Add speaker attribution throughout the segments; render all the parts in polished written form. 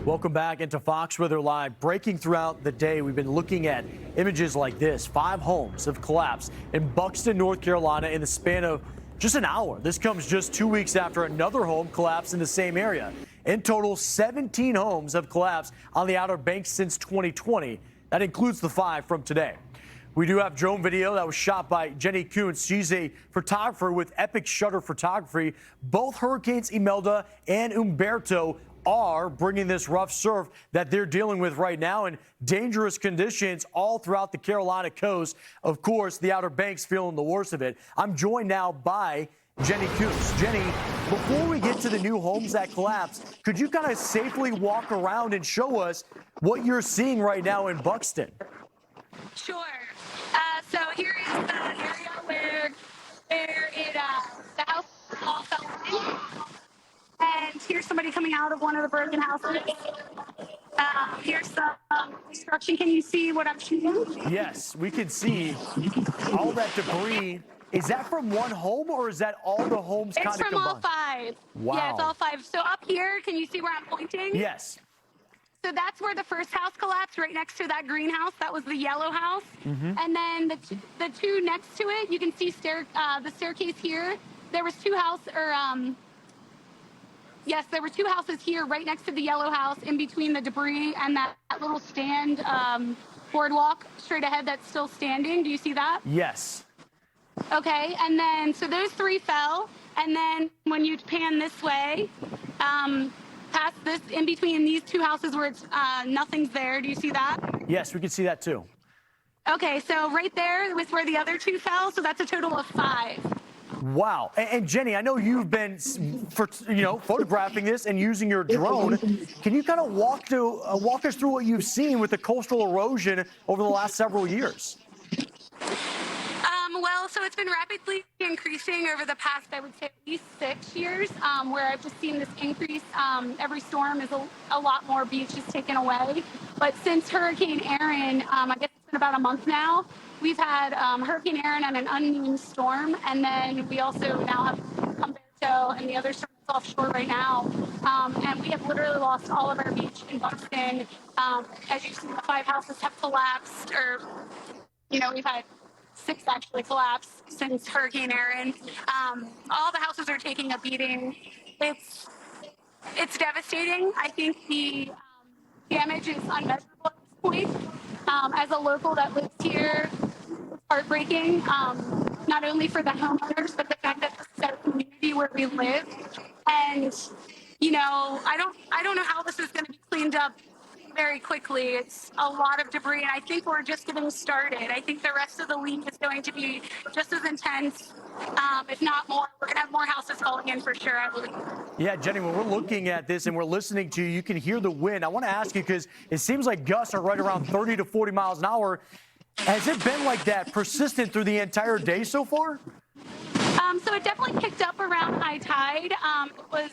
Speaker 1: Welcome back into Fox Weather Live. Breaking throughout the day, we've been looking at images like this. 5 homes have collapsed in Buxton, North Carolina in the span of just an hour. This comes just 2 weeks after another home collapsed in the same area. In total, 17 homes have collapsed on the Outer Banks since 2020. That includes the 5 from today. We do have drone video that was shot by Jenny Kuntz. She's a photographer with Epic Shutter Photography. Both hurricanes Imelda and Umberto are bringing this rough surf that they're dealing with right now in dangerous conditions all throughout the Carolina coast. Of course, the Outer Banks feeling the worst of it. I'm joined now by Jenny Kuntz. Jenny, before we get to the new homes that collapsed, could you kind of safely walk around and show us what you're seeing right now in Buxton?
Speaker 2: Sure. So here is the area where the house all fell in. And here's somebody coming out of one of the broken houses. Here's some destruction. Can you see what I'm shooting?
Speaker 1: Yes, we can see all that debris. Is that from one home, or is that all the homes kind of combined?
Speaker 2: It's from all 5.
Speaker 1: Wow.
Speaker 2: Yeah, it's all 5. So up here, can you see where I'm pointing?
Speaker 1: Yes.
Speaker 2: So that's where the first house collapsed, right next to that greenhouse. That was the yellow house. And then the two next to it, you can see the staircase here. There was 2 houses, yes, there were 2 houses here right next to the yellow house in between the debris and that little stand boardwalk straight ahead that's still standing. Do you see that?
Speaker 1: Yes.
Speaker 2: Okay, and then, so those 3 fell. And then when you pan this way, past this, in between these 2 houses where it's nothing's there. Do you see that?
Speaker 1: Yes, we can see that too.
Speaker 2: Okay, so right there was where the other 2 fell. So that's a total of 5.
Speaker 1: Wow. And Jenny, I know you've been, photographing this and using your drone. Can you kind of walk us through what you've seen with the coastal erosion over the last several years?
Speaker 2: Well, so it's been rapidly increasing over the past, I would say, at least 6 years, where I've just seen this increase. Every storm is a lot more beaches taken away. But since Hurricane Erin, I guess it's been about a month now, we've had Hurricane Erin and an unnamed storm, and then we also now have Umberto and the other storm that's offshore right now. And we have literally lost all of our beach in Buxton. As you see, the 5 houses have collapsed, or, we've had 6 actually collapsed since Hurricane Erin. All the houses are taking a beating. It's devastating. I think the damage is unmeasurable at this point. As a local that lives here, it's heartbreaking, not only for the homeowners, but the fact that this is our community where we live. And, I don't know how this is going to be cleaned up very quickly. It's a lot of debris, and I think we're just getting started. I think the rest of the week is going to be just as intense, if not more. We're going to have more houses falling in for sure, I believe.
Speaker 1: Yeah, Jenny, when we're looking at this and we're listening to you, you can hear the wind. I want to ask you, because it seems like gusts are right around 30 to 40 miles an hour. Has it been like that, persistent through the entire day so far?
Speaker 2: So it definitely picked up around high tide. It was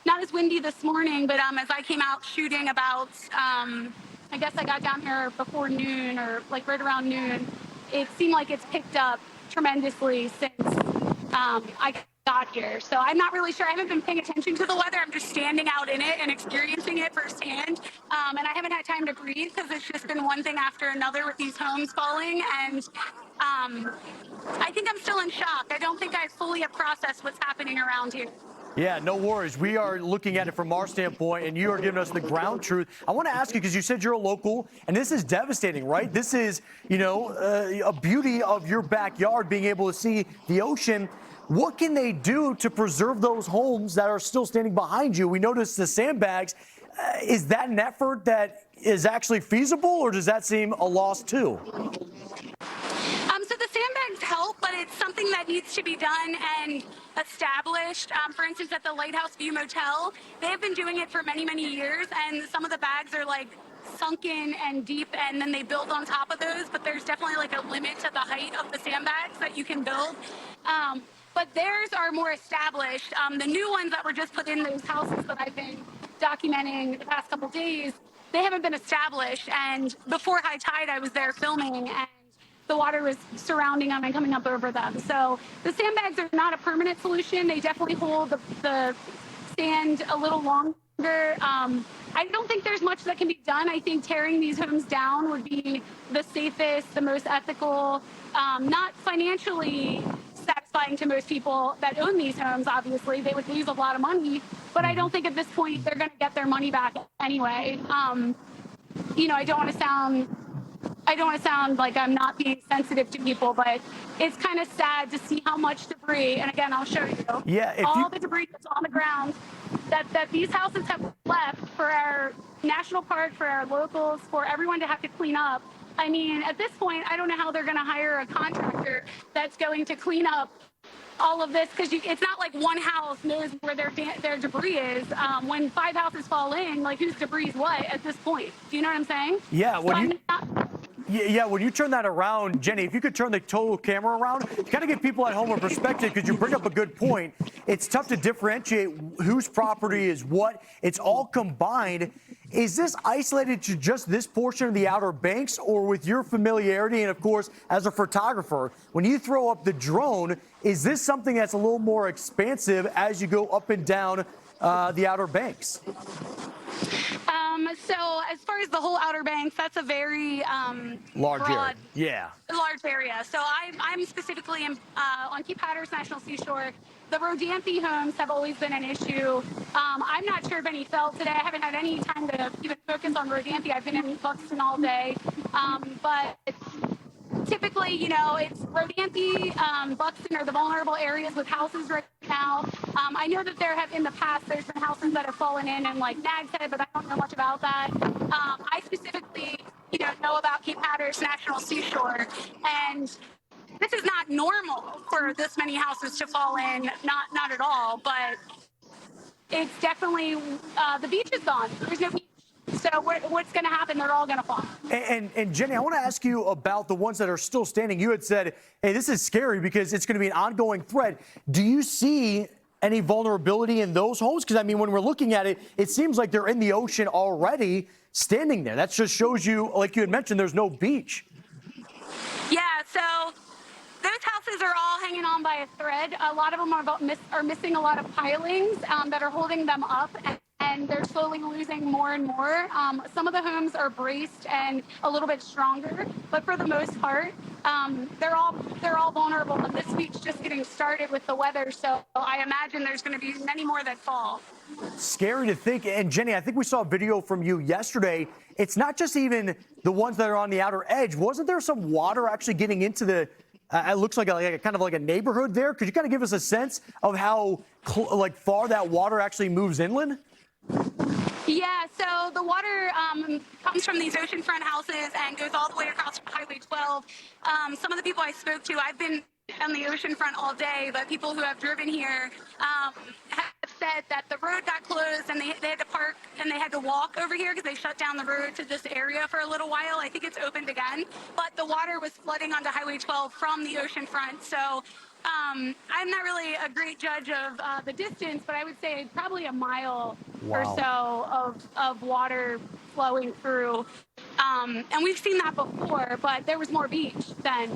Speaker 2: not as windy this morning, but as I came out shooting about, I guess I got down here before noon, or like right around noon, it seemed like it's picked up tremendously since I got here. So I'm not really sure. I haven't been paying attention to the weather. I'm just standing out in it and experiencing it firsthand. And I haven't had time to breathe because it's just been one thing after another with these homes falling. And I think I'm still in shock. I don't think I fully have processed what's happening around here.
Speaker 1: Yeah, no worries. We are looking at it from our standpoint, and you are giving us the ground truth. I want to ask you, because you said you're a local, and this is devastating, right? This is, a beauty of your backyard, being able to see the ocean. What can they do to preserve those homes that are still standing behind you? We noticed the Sandbags. Is that an effort that is actually feasible, or does that seem a loss too?
Speaker 2: So the Sandbags help, but it's something that needs to be done and established. For instance, at the Lighthouse View Motel, they have been doing it for many, many years, and some of the bags are like sunken and deep, and then they build on top of those, but there's definitely like a limit to the height of the sandbags that you can build. But theirs are more established. The new ones that were just put in those houses that I've been documenting the past couple days, they haven't been established. And before high tide, I was there filming, and the water was surrounding them and coming up over them. So the sandbags are not a permanent solution. They definitely hold the stand a little longer. I don't think there's much that can be done. I think tearing these homes down would be the safest, the most ethical, not financially satisfying to most people that own these homes. Obviously, they would lose a lot of money, but I don't think at this point they're going to get their money back anyway. I don't want to sound like I'm not being sensitive to people, but it's kind of sad to see how much debris, and again, I'll show you, the debris that's on the ground that these houses have left for our national park, for our locals, for everyone to have to clean up. I mean, at this point, I don't know how they're going to hire a contractor that's going to clean up all of this, because it's not like one house knows where their debris is. When 5 houses fall in, like, whose debris is what at this point? Do you know what I'm saying?
Speaker 1: Yeah. When you turn that around, Jenny, if you could turn the total camera around, kind of give people at home a perspective, because you bring up a good point. It's tough to differentiate whose property is what. It's all combined. Is this isolated to just this portion of the Outer Banks, or with your familiarity and, of course, as a photographer, when you throw up the drone, is this something that's a little more expansive as you go up and down the Outer Banks?
Speaker 2: So as far as the whole Outer Banks, that's a very
Speaker 1: large
Speaker 2: broad,
Speaker 1: area.
Speaker 2: Large area. So I'm specifically on Cape Hatteras National Seashore. The Rodanthe homes have always been an issue. I'm not sure if any fell today. I haven't had any time to even focus on Rodanthe. I've been in Buxton all day. But typically, it's Rodanthe, Buxton are the vulnerable areas with houses right now. I know that in the past, there's been houses that have fallen in like Nag's Head, but I don't know much about that. I specifically, know about Cape Hatteras National Seashore, and this is not normal for this many houses to fall in, not at all, but it's definitely, the beach is gone. There's no beach. So what's going to happen? They're all going to fall.
Speaker 1: And Jenny, I want to ask you about the ones that are still standing. You had said, hey, this is scary because it's going to be an ongoing threat. Do you see any vulnerability in those homes? Because, I mean, when we're looking at it, it seems like they're in the ocean already standing there. That just shows you, like you had mentioned, there's no beach.
Speaker 2: Yeah, so those houses are all hanging on by a thread. A lot of them are missing a lot of pilings that are holding them up, and they're slowly losing more and more. Some of the homes are braced and a little bit stronger, but for the most part, they're all vulnerable. And this week's just getting started with the weather, so I imagine there's going to be many more that fall.
Speaker 1: Scary to think. And Jenny, I think we saw a video from you yesterday. It's not just even the ones that are on the outer edge. Wasn't there some water actually getting into the? It looks like a kind of like a neighborhood there. Could you kind of give us a sense of how far that water actually moves inland?
Speaker 2: Yeah, so the water comes from these oceanfront houses and goes all the way across Highway 12. Some of the people I spoke to, I've been on the oceanfront all day, but people who have driven here have said that the road got closed and they had to park and they had to walk over here because they shut down the road to this area for a little while. I think it's opened again, but the water was flooding onto Highway 12 from the oceanfront. So I'm not really a great judge of the distance, but I would say probably a mile or so of water flowing through. And we've seen that before, but there was more beach then.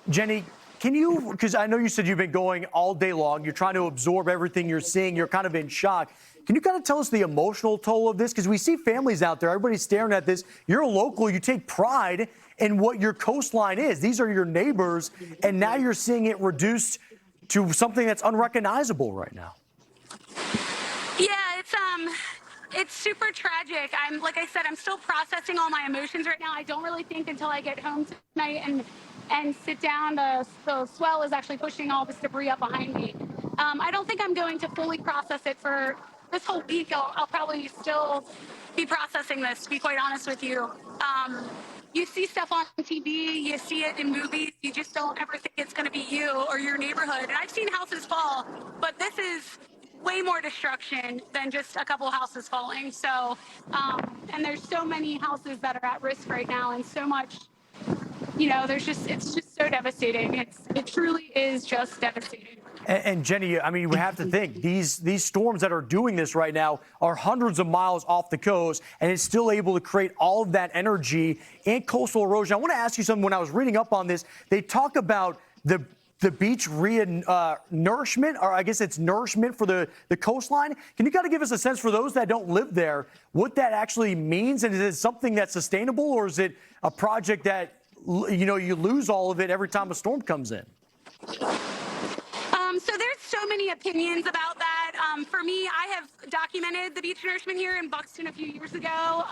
Speaker 1: Jenny, can you, because I know you said you've been going all day long, you're trying to absorb everything you're seeing, you're kind of in shock. Can you kind of tell us the emotional toll of this? Because we see families out there, everybody's staring at this. You're a local, you take pride in what your coastline is. These are your neighbors, and now you're seeing it reduced to something that's unrecognizable right now.
Speaker 2: Yeah, it's super tragic. Like I said, I'm still processing all my emotions right now. I don't really think until I get home tonight and sit down. The swell is actually pushing all this debris up behind me. I don't think I'm going to fully process it for this whole week. I'll probably still be processing this, to be quite honest with you. You see stuff on TV, you see it in movies, you just don't ever think it's going to be you or your neighborhood. And I've seen houses fall, but this is way more destruction than just a couple houses falling. So, and there's so many houses that are at risk right now, and so much, it's just so devastating. It truly is just devastating.
Speaker 1: And Jenny, I mean, we have to think these storms that are doing this right now are hundreds of miles off the coast, and it's still able to create all of that energy and coastal erosion. I want to ask you something. When I was reading up on this, they talk about the the beach nourishment, or I guess it's nourishment for the coastline. Can you kind of give us a sense for those that don't live there, what that actually means? And is it something that's sustainable, or is it a project that, you lose all of it every time a storm comes in?
Speaker 2: So there's so many opinions about that. For me, I have documented the beach nourishment here in Buxton a few years ago.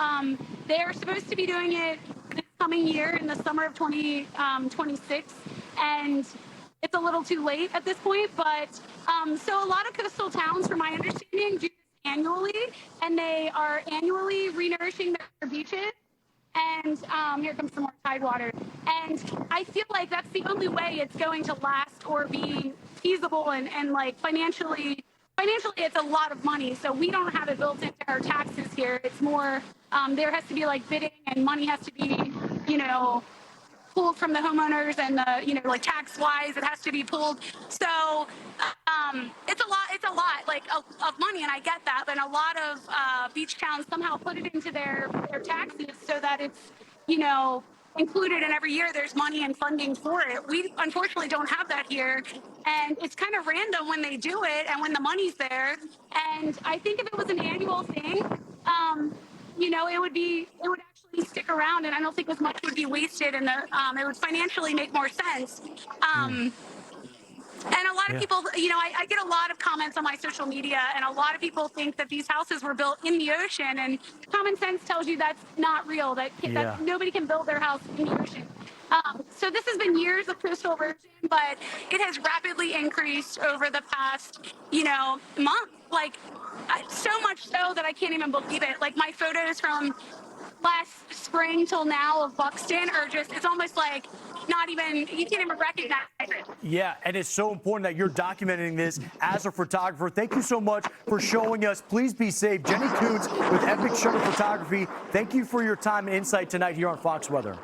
Speaker 2: They are supposed to be doing it this coming year in the summer of 2026, and it's a little too late at this point. But so a lot of coastal towns, from my understanding, do this annually, and they are annually renourishing their beaches. And here comes some more tide water. And I feel like that's the only way it's going to last or be feasible and like financially it's a lot of money. So we don't have it built into our taxes here. It's more there has to be like bidding, and money has to be, pulled from the homeowners, and like tax wise it has to be pulled. So it's a lot like of money, and I get that, but a lot of beach towns somehow put it into their taxes so that it's included, and every year there's money and funding for it. We unfortunately don't have that here, and it's kind of random when they do it and when the money's there. And I think if it was an annual thing, it would actually stick around, and I don't think as much would be wasted, and it would financially make more sense. And a lot of people, I get a lot of comments on my social media, and a lot of people think that these houses were built in the ocean, and common sense tells you that's not real, that nobody can build their house in the ocean. So this has been years of coastal erosion, but it has rapidly increased over the past, month. Like, so much so that I can't even believe it. Like, my photos from last spring till now of Buxton are just, it's almost like not even, you can't even recognize it.
Speaker 1: Yeah, and it's so important that you're documenting this as a photographer. Thank you so much for showing us. Please be safe. Jenny Coons with Epic Shutter Photography, thank you for your time and insight tonight here on Fox Weather.